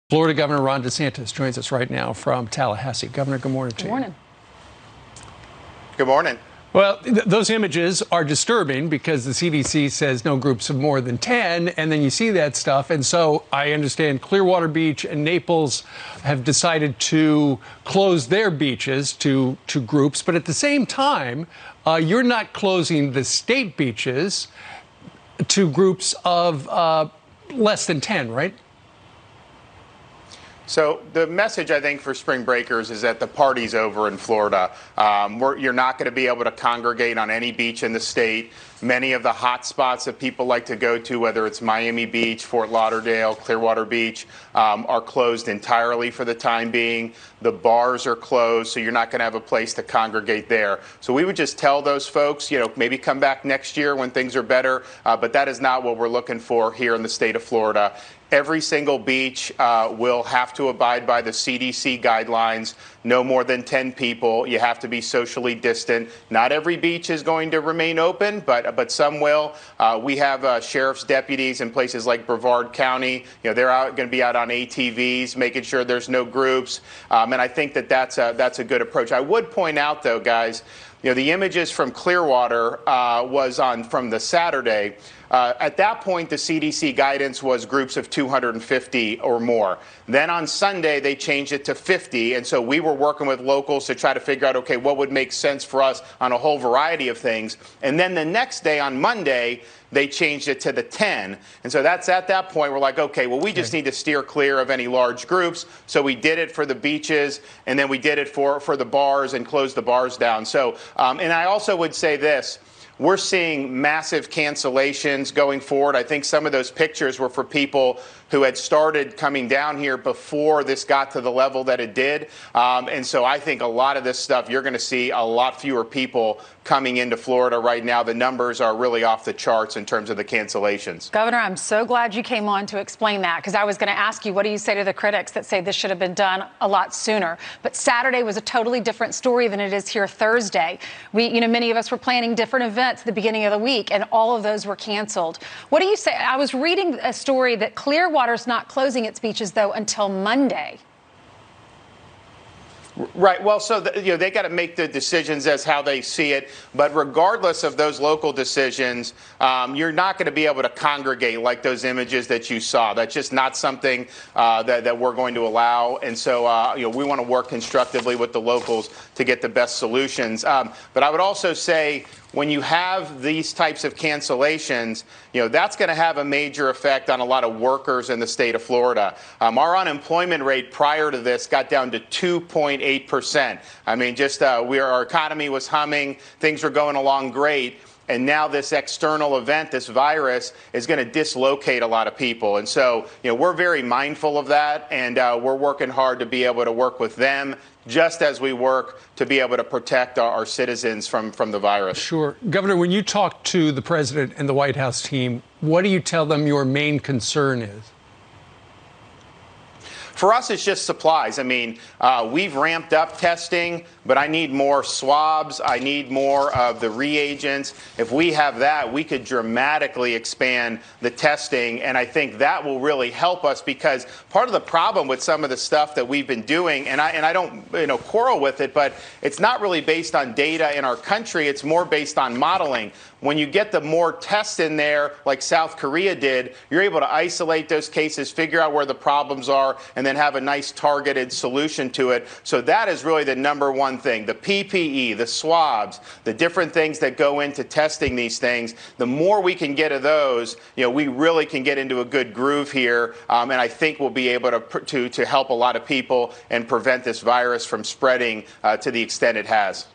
Florida Governor Ron DeSantis joins us right now from Tallahassee. Governor, good morning to you. Good morning. Good morning. Well, those images are disturbing because the CDC says no groups of more than 10, and then you see that stuff. And so I understand Clearwater Beach and Naples have decided to close their beaches to groups. But at the same time, you're not closing the state beaches to groups of less than 10, right? So the message, I think, for spring breakers is that the party's over in Florida. You're not going to be able to congregate on any beach in the state. Many of the hot spots that people like to go to, whether it's Miami Beach, Fort Lauderdale, Clearwater Beach, are closed entirely for the time being. The bars are closed, so you're not going to have a place to congregate there. So we would just tell those folks, maybe come back next year when things are better, but that is not what we're looking for here in the state of Florida. Every single beach will have to abide by the CDC guidelines. No more than 10 people. You have to be socially distant. Not every beach is going to remain open, but some will. We have sheriff's deputies in places like Brevard County. They're going to be out on ATVs, making sure there's no groups. And I think that's a good approach. I would point out, though, guys, the images from Clearwater was from the Saturday. At that point, the CDC guidance was groups of 250 or more. Then on Sunday, they changed it to 50. And so we were working with locals to try to figure out, okay, what would make sense for us on a whole variety of things. And then the next day on Monday, they changed it to the 10. And so that's at that point, we're like, okay, well, we just need to steer clear of any large groups. So we did it for the beaches, and then we did it for the bars and closed the bars down. So, and I also would say this. We're seeing massive cancellations going forward. I think some of those pictures were for people who had started coming down here before this got to the level that it did. And so I think a lot of this stuff, you're going to see a lot fewer people coming into Florida right now. The numbers are really off the charts in terms of the cancellations. Governor, I'm so glad you came on to explain that, because I was going to ask you, what do you say to the critics that say this should have been done a lot sooner? But Saturday was a totally different story than it is here Thursday. Many of us were planning different events at the beginning of the week, and all of those were canceled. What do you say? I was reading a story that Clearwater's not closing its beaches, though, until Monday. Right. Well, so they got to make the decisions as how they see it. But regardless of those local decisions, you're not going to be able to congregate like those images that you saw. That's just not something that we're going to allow. And so, we want to work constructively with the locals to get the best solutions. But I would also say, when you have these types of cancellations, that's going to have a major effect on a lot of workers in the state of Florida. Our unemployment rate prior to this got down to 2.8%. I mean, our economy was humming, things were going along great. And now this external event, this virus, is going to dislocate a lot of people. And so, we're very mindful of that, and we're working hard to be able to work with them, just as we work to be able to protect our citizens from the virus. Sure. Governor, when you talk to the president and the White House team, what do you tell them your main concern is? For us, it's just supplies. I mean, we've ramped up testing, but I need more swabs. I need more of the reagents. If we have that, we could dramatically expand the testing, and I think that will really help us, because part of the problem with some of the stuff that we've been doing, and I don't quarrel with it, but it's not really based on data in our country. It's more based on modeling. When you get the more tests in there, like South Korea did, you're able to isolate those cases, figure out where the problems are, and then have a nice targeted solution to it. So that is really the number one thing. The PPE, the swabs, the different things that go into testing these things, the more we can get of those, we really can get into a good groove here. And I think we'll be able to help a lot of people and prevent this virus from spreading to the extent it has.